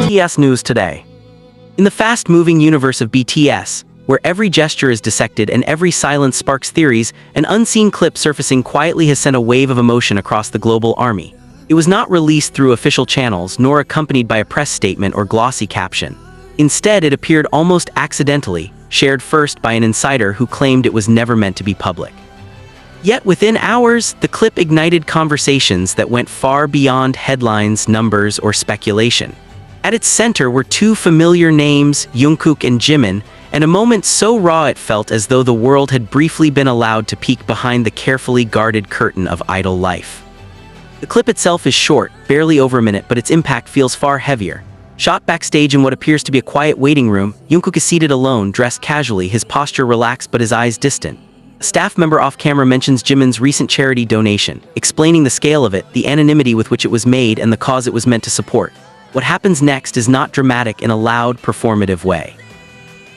BTS news today. In the fast-moving universe of BTS, where every gesture is dissected and every silence sparks theories, an unseen clip surfacing quietly has sent a wave of emotion across the global army. It was not released through official channels nor accompanied by a press statement or glossy caption. Instead, it appeared almost accidentally, shared first by an insider who claimed it was never meant to be public. Yet within hours, the clip ignited conversations that went far beyond headlines, numbers, or speculation. At its center were two familiar names, Jungkook and Jimin, and a moment so raw it felt as though the world had briefly been allowed to peek behind the carefully guarded curtain of idol life. The clip itself is short, barely over a minute, but its impact feels far heavier. Shot backstage in what appears to be a quiet waiting room, Jungkook is seated alone, dressed casually, his posture relaxed but his eyes distant. A staff member off-camera mentions Jimin's recent charity donation, explaining the scale of it, the anonymity with which it was made, and the cause it was meant to support. What happens next is not dramatic in a loud, performative way.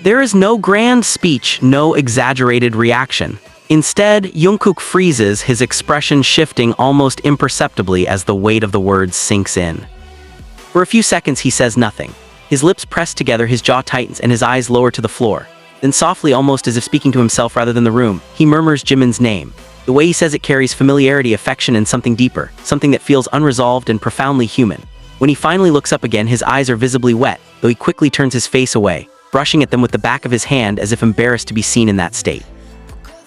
There is no grand speech, no exaggerated reaction. Instead, Jungkook freezes, his expression shifting almost imperceptibly as the weight of the words sinks in. For a few seconds he says nothing. His lips press together, his jaw tightens, and his eyes lower to the floor. Then softly, almost as if speaking to himself rather than the room, he murmurs Jimin's name. The way he says it carries familiarity, affection, and something deeper, something that feels unresolved and profoundly human. When he finally looks up again, his eyes are visibly wet, though he quickly turns his face away, brushing at them with the back of his hand as if embarrassed to be seen in that state.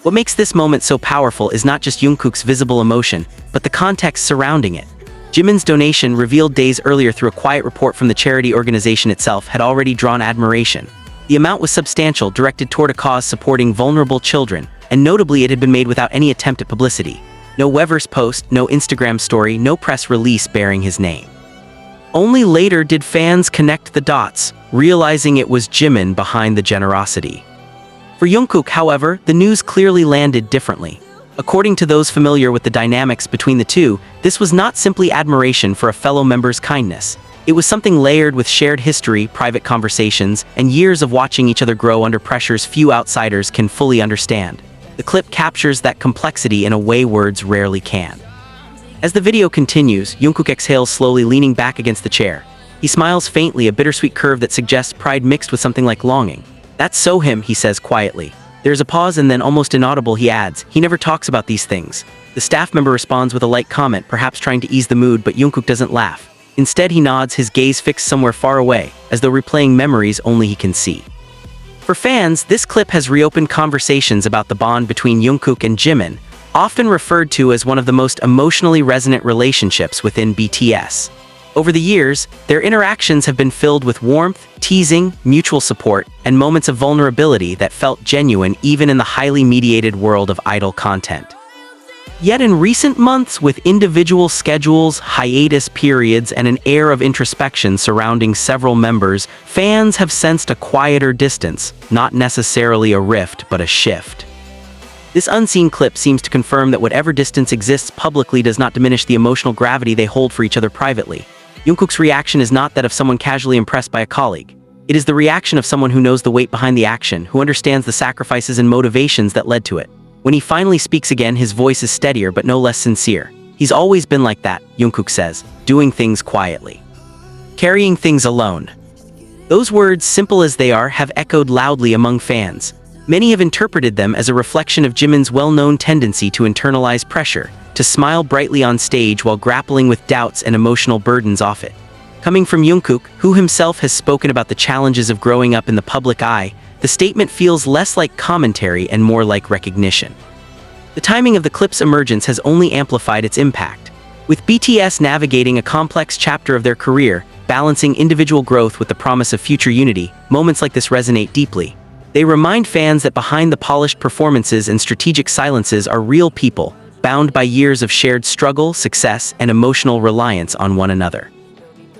What makes this moment so powerful is not just Jungkook's visible emotion, but the context surrounding it. Jimin's donation, revealed days earlier through a quiet report from the charity organization itself, had already drawn admiration. The amount was substantial, directed toward a cause supporting vulnerable children, and notably it had been made without any attempt at publicity. No Weverse post, no Instagram story, no press release bearing his name. Only later did fans connect the dots, realizing it was Jimin behind the generosity. For Jungkook, however, the news clearly landed differently. According to those familiar with the dynamics between the two, this was not simply admiration for a fellow member's kindness. It was something layered with shared history, private conversations, and years of watching each other grow under pressures few outsiders can fully understand. The clip captures that complexity in a way words rarely can. As the video continues, Jungkook exhales slowly, leaning back against the chair. He smiles faintly, a bittersweet curve that suggests pride mixed with something like longing. "That's so him," he says quietly. There's a pause and then, almost inaudible, he adds, "He never talks about these things." The staff member responds with a light comment, perhaps trying to ease the mood, but Jungkook doesn't laugh. Instead, he nods, his gaze fixed somewhere far away, as though replaying memories only he can see. For fans, this clip has reopened conversations about the bond between Jungkook and Jimin, often referred to as one of the most emotionally resonant relationships within BTS. Over the years, their interactions have been filled with warmth, teasing, mutual support, and moments of vulnerability that felt genuine even in the highly mediated world of idol content. Yet in recent months, with individual schedules, hiatus periods, and an air of introspection surrounding several members, fans have sensed a quieter distance, not necessarily a rift, but a shift. This unseen clip seems to confirm that whatever distance exists publicly does not diminish the emotional gravity they hold for each other privately. Jungkook's reaction is not that of someone casually impressed by a colleague. It is the reaction of someone who knows the weight behind the action, who understands the sacrifices and motivations that led to it. When he finally speaks again, his voice is steadier but no less sincere. "He's always been like that," Jungkook says, doing things quietly, carrying things alone. Those words, simple as they are, have echoed loudly among fans. Many have interpreted them as a reflection of Jimin's well-known tendency to internalize pressure, to smile brightly on stage while grappling with doubts and emotional burdens off it. Coming from Jungkook, who himself has spoken about the challenges of growing up in the public eye, the statement feels less like commentary and more like recognition. The timing of the clip's emergence has only amplified its impact. With BTS navigating a complex chapter of their career, balancing individual growth with the promise of future unity, moments like this resonate deeply. They remind fans that behind the polished performances and strategic silences are real people, bound by years of shared struggle, success, and emotional reliance on one another.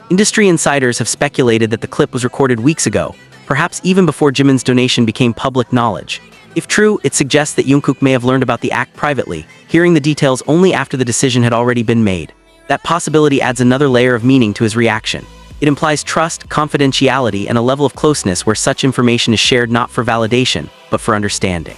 Industry insiders have speculated that the clip was recorded weeks ago, perhaps even before Jimin's donation became public knowledge. If true, it suggests that Jungkook may have learned about the act privately, hearing the details only after the decision had already been made. That possibility adds another layer of meaning to his reaction. It implies trust, confidentiality, and a level of closeness where such information is shared not for validation, but for understanding.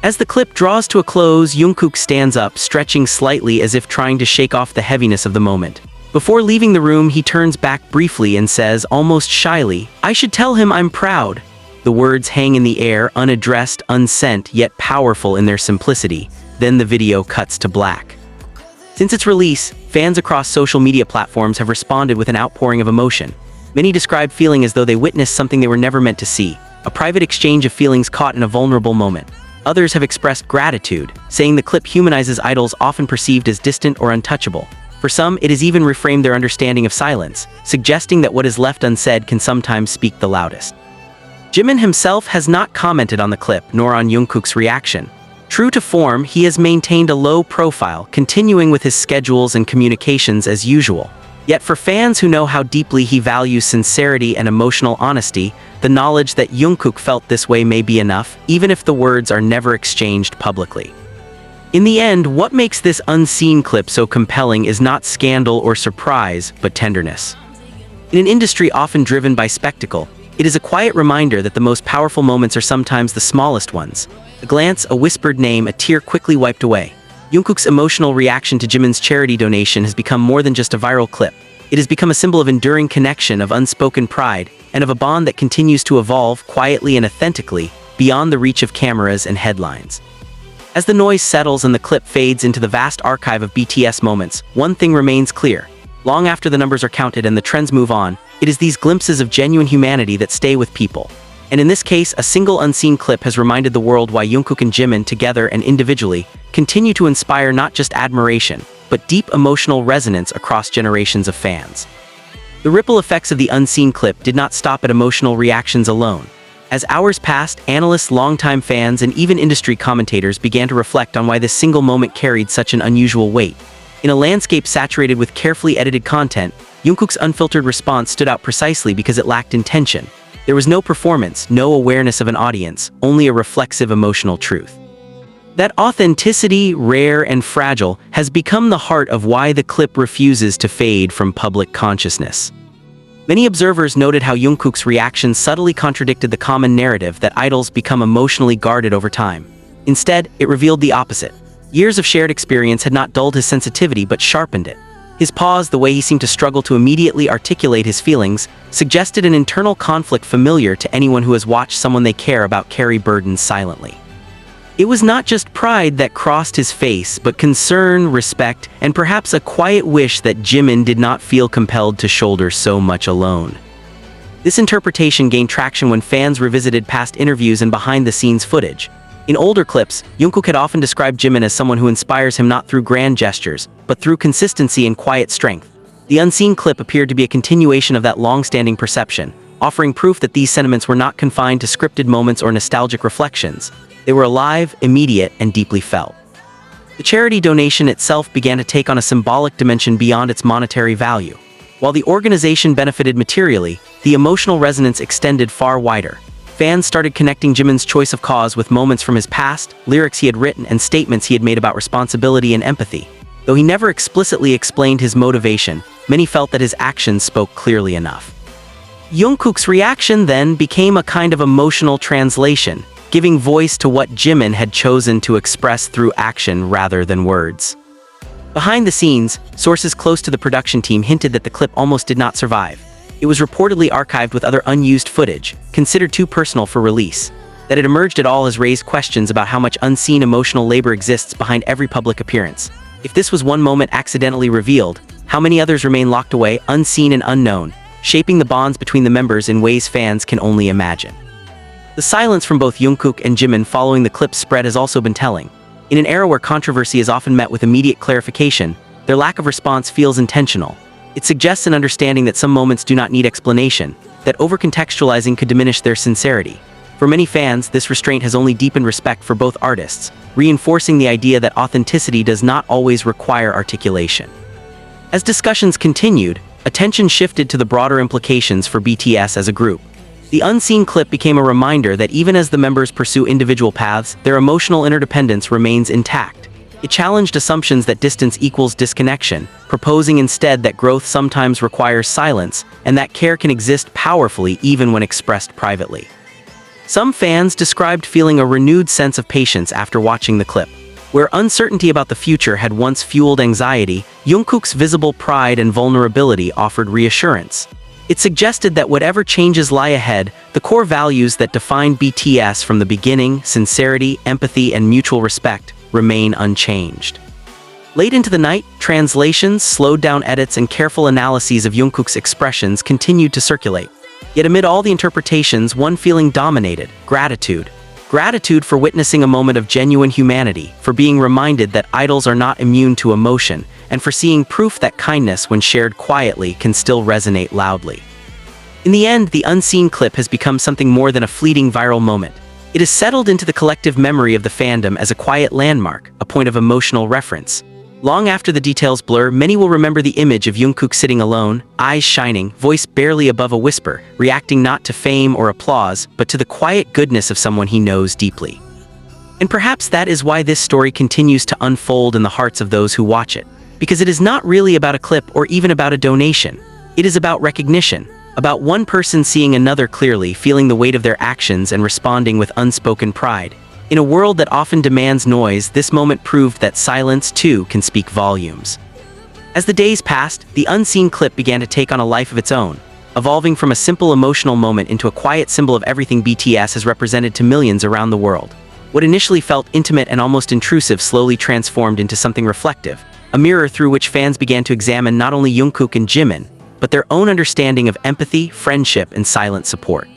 As the clip draws to a close, Jungkook stands up, stretching slightly as if trying to shake off the heaviness of the moment. Before leaving the room, he turns back briefly and says, almost shyly, "I should tell him I'm proud." The words hang in the air, unaddressed, unsent, yet powerful in their simplicity. Then the video cuts to black. Since its release, fans across social media platforms have responded with an outpouring of emotion. Many describe feeling as though they witnessed something they were never meant to see, a private exchange of feelings caught in a vulnerable moment. Others have expressed gratitude, saying the clip humanizes idols often perceived as distant or untouchable. For some, it has even reframed their understanding of silence, suggesting that what is left unsaid can sometimes speak the loudest. Jimin himself has not commented on the clip, nor on Jungkook's reaction. True to form, he has maintained a low profile, continuing with his schedules and communications as usual. Yet for fans who know how deeply he values sincerity and emotional honesty, the knowledge that Jungkook felt this way may be enough, even if the words are never exchanged publicly. In the end, what makes this unseen clip so compelling is not scandal or surprise, but tenderness. In an industry often driven by spectacle, it is a quiet reminder that the most powerful moments are sometimes the smallest ones. A glance, a whispered name, a tear quickly wiped away. Jungkook's emotional reaction to Jimin's charity donation has become more than just a viral clip. It has become a symbol of enduring connection, of unspoken pride, and of a bond that continues to evolve quietly and authentically beyond the reach of cameras and headlines. As the noise settles and the clip fades into the vast archive of BTS moments, one thing remains clear. Long after the numbers are counted and the trends move on, it is these glimpses of genuine humanity that stay with people. And in this case, a single unseen clip has reminded the world why Jungkook and Jimin, together and individually, continue to inspire not just admiration, but deep emotional resonance across generations of fans. The ripple effects of the unseen clip did not stop at emotional reactions alone. As hours passed, analysts, longtime fans, and even industry commentators began to reflect on why this single moment carried such an unusual weight. In a landscape saturated with carefully edited content, Jungkook's unfiltered response stood out precisely because it lacked intention. There was no performance, no awareness of an audience, only a reflexive emotional truth. That authenticity, rare and fragile, has become the heart of why the clip refuses to fade from public consciousness. Many observers noted how Jungkook's reaction subtly contradicted the common narrative that idols become emotionally guarded over time. Instead, it revealed the opposite. Years of shared experience had not dulled his sensitivity but sharpened it. His pause, the way he seemed to struggle to immediately articulate his feelings, suggested an internal conflict familiar to anyone who has watched someone they care about carry burdens silently. It was not just pride that crossed his face, but concern, respect, and perhaps a quiet wish that Jimin did not feel compelled to shoulder so much alone. This interpretation gained traction when fans revisited past interviews and behind-the-scenes footage. In older clips, Jungkook had often described Jimin as someone who inspires him not through grand gestures, but through consistency and quiet strength. The unseen clip appeared to be a continuation of that long-standing perception, offering proof that these sentiments were not confined to scripted moments or nostalgic reflections. They were alive, immediate, and deeply felt. The charity donation itself began to take on a symbolic dimension beyond its monetary value. While the organization benefited materially, the emotional resonance extended far wider. Fans started connecting Jimin's choice of cause with moments from his past, lyrics he had written, and statements he had made about responsibility and empathy. Though he never explicitly explained his motivation, many felt that his actions spoke clearly enough. Jungkook's reaction then became a kind of emotional translation, giving voice to what Jimin had chosen to express through action rather than words. Behind the scenes, sources close to the production team hinted that the clip almost did not survive. It was reportedly archived with other unused footage, considered too personal for release. That it emerged at all has raised questions about how much unseen emotional labor exists behind every public appearance. If this was one moment accidentally revealed, how many others remain locked away, unseen and unknown, shaping the bonds between the members in ways fans can only imagine. The silence from both Jungkook and Jimin following the clip's spread has also been telling. In an era where controversy is often met with immediate clarification, their lack of response feels intentional. It suggests an understanding that some moments do not need explanation, that over-contextualizing could diminish their sincerity. For many fans, this restraint has only deepened respect for both artists, reinforcing the idea that authenticity does not always require articulation. As discussions continued, attention shifted to the broader implications for BTS as a group. The unseen clip became a reminder that even as the members pursue individual paths, their emotional interdependence remains intact. It challenged assumptions that distance equals disconnection, proposing instead that growth sometimes requires silence, and that care can exist powerfully even when expressed privately. Some fans described feeling a renewed sense of patience after watching the clip. Where uncertainty about the future had once fueled anxiety, Jungkook's visible pride and vulnerability offered reassurance. It suggested that whatever changes lie ahead, the core values that defined BTS from the beginning, sincerity, empathy, and mutual respect, remain unchanged. Late into the night, translations, slowed-down edits, and careful analyses of Jungkook's expressions continued to circulate. Yet amid all the interpretations, one feeling dominated: gratitude. Gratitude for witnessing a moment of genuine humanity, for being reminded that idols are not immune to emotion, and for seeing proof that kindness, when shared quietly, can still resonate loudly. In the end, the unseen clip has become something more than a fleeting viral moment. It has settled into the collective memory of the fandom as a quiet landmark, a point of emotional reference. Long after the details blur, many will remember the image of Jungkook sitting alone, eyes shining, voice barely above a whisper, reacting not to fame or applause, but to the quiet goodness of someone he knows deeply. And perhaps that is why this story continues to unfold in the hearts of those who watch it. Because it is not really about a clip or even about a donation. It is about recognition, about one person seeing another clearly, feeling the weight of their actions and responding with unspoken pride. In a world that often demands noise, this moment proved that silence, too, can speak volumes. As the days passed, the unseen clip began to take on a life of its own, evolving from a simple emotional moment into a quiet symbol of everything BTS has represented to millions around the world. What initially felt intimate and almost intrusive slowly transformed into something reflective, a mirror through which fans began to examine not only Jungkook and Jimin, but their own understanding of empathy, friendship, and silent support.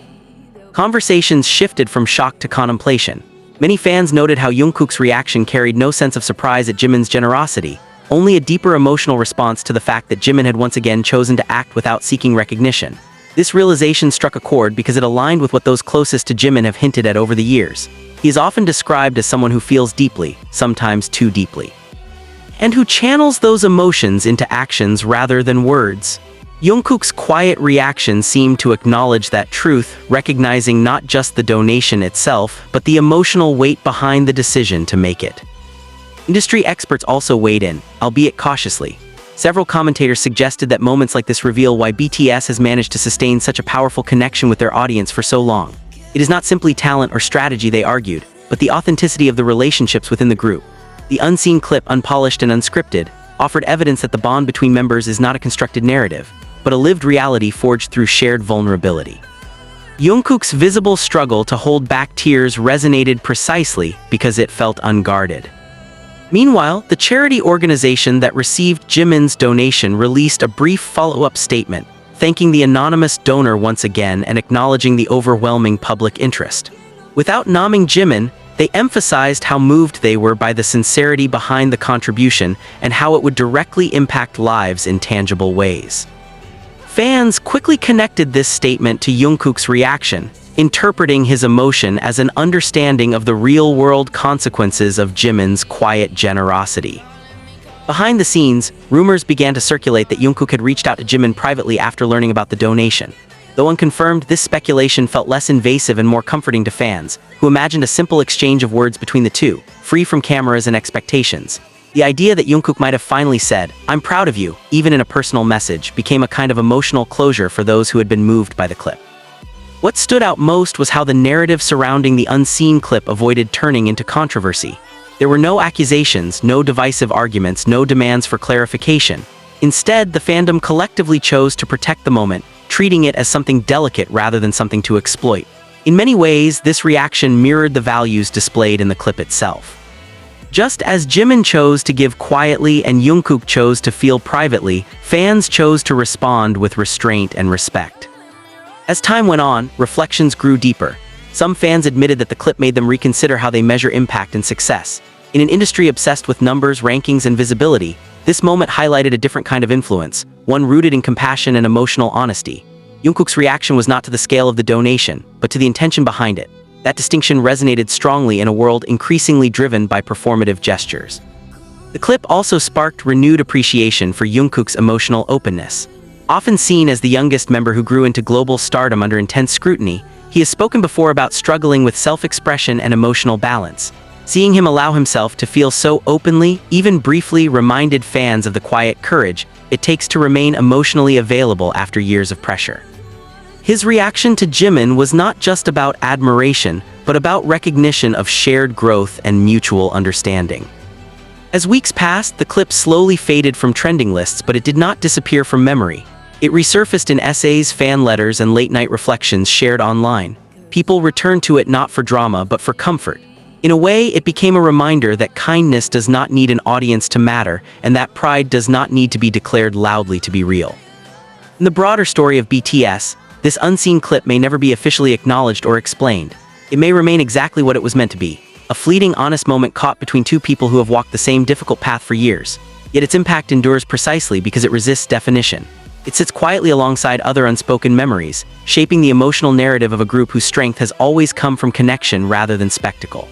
Conversations shifted from shock to contemplation. Many fans noted how Jungkook's reaction carried no sense of surprise at Jimin's generosity, only a deeper emotional response to the fact that Jimin had once again chosen to act without seeking recognition. This realization struck a chord because it aligned with what those closest to Jimin have hinted at over the years. He is often described as someone who feels deeply, sometimes too deeply, and who channels those emotions into actions rather than words. Jungkook's quiet reaction seemed to acknowledge that truth, recognizing not just the donation itself, but the emotional weight behind the decision to make it. Industry experts also weighed in, albeit cautiously. Several commentators suggested that moments like this reveal why BTS has managed to sustain such a powerful connection with their audience for so long. It is not simply talent or strategy, they argued, but the authenticity of the relationships within the group. The unseen clip, unpolished and unscripted, offered evidence that the bond between members is not a constructed narrative, but a lived reality forged through shared vulnerability. Jungkook's visible struggle to hold back tears resonated precisely because it felt unguarded. Meanwhile, the charity organization that received Jimin's donation released a brief follow-up statement, thanking the anonymous donor once again and acknowledging the overwhelming public interest. Without naming Jimin, they emphasized how moved they were by the sincerity behind the contribution and how it would directly impact lives in tangible ways. Fans quickly connected this statement to Jungkook's reaction, interpreting his emotion as an understanding of the real-world consequences of Jimin's quiet generosity. Behind the scenes, rumors began to circulate that Jungkook had reached out to Jimin privately after learning about the donation. Though unconfirmed, this speculation felt less invasive and more comforting to fans, who imagined a simple exchange of words between the two, free from cameras and expectations. The idea that Jungkook might have finally said, "I'm proud of you," even in a personal message, became a kind of emotional closure for those who had been moved by the clip. What stood out most was how the narrative surrounding the unseen clip avoided turning into controversy. There were no accusations, no divisive arguments, no demands for clarification. Instead, the fandom collectively chose to protect the moment, treating it as something delicate rather than something to exploit. In many ways, this reaction mirrored the values displayed in the clip itself. Just as Jimin chose to give quietly and Jungkook chose to feel privately, fans chose to respond with restraint and respect. As time went on, reflections grew deeper. Some fans admitted that the clip made them reconsider how they measure impact and success. In an industry obsessed with numbers, rankings, and visibility, this moment highlighted a different kind of influence, one rooted in compassion and emotional honesty. Jungkook's reaction was not to the scale of the donation, but to the intention behind it. That distinction resonated strongly in a world increasingly driven by performative gestures. The clip also sparked renewed appreciation for Jungkook's emotional openness. Often seen as the youngest member who grew into global stardom under intense scrutiny, he has spoken before about struggling with self-expression and emotional balance. Seeing him allow himself to feel so openly, even briefly, reminded fans of the quiet courage it takes to remain emotionally available after years of pressure. His reaction to Jimin was not just about admiration, but about recognition of shared growth and mutual understanding. As weeks passed, the clip slowly faded from trending lists, but it did not disappear from memory. It resurfaced in essays, fan letters, and late-night reflections shared online. People returned to it not for drama, but for comfort. In a way, it became a reminder that kindness does not need an audience to matter, and that pride does not need to be declared loudly to be real. In the broader story of BTS, this unseen clip may never be officially acknowledged or explained. It may remain exactly what it was meant to be, a fleeting, honest moment caught between two people who have walked the same difficult path for years. Yet its impact endures precisely because it resists definition. It sits quietly alongside other unspoken memories, shaping the emotional narrative of a group whose strength has always come from connection rather than spectacle.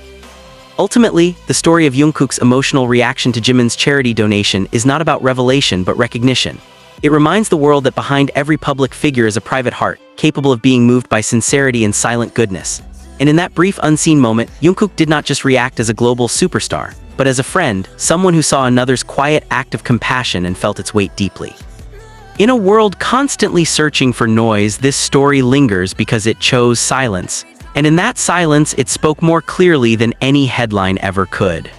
Ultimately, the story of Jungkook's emotional reaction to Jimin's charity donation is not about revelation but recognition. It reminds the world that behind every public figure is a private heart, capable of being moved by sincerity and silent goodness. And in that brief unseen moment, Jungkook did not just react as a global superstar, but as a friend, someone who saw another's quiet act of compassion and felt its weight deeply. In a world constantly searching for noise, this story lingers because it chose silence. And in that silence, it spoke more clearly than any headline ever could.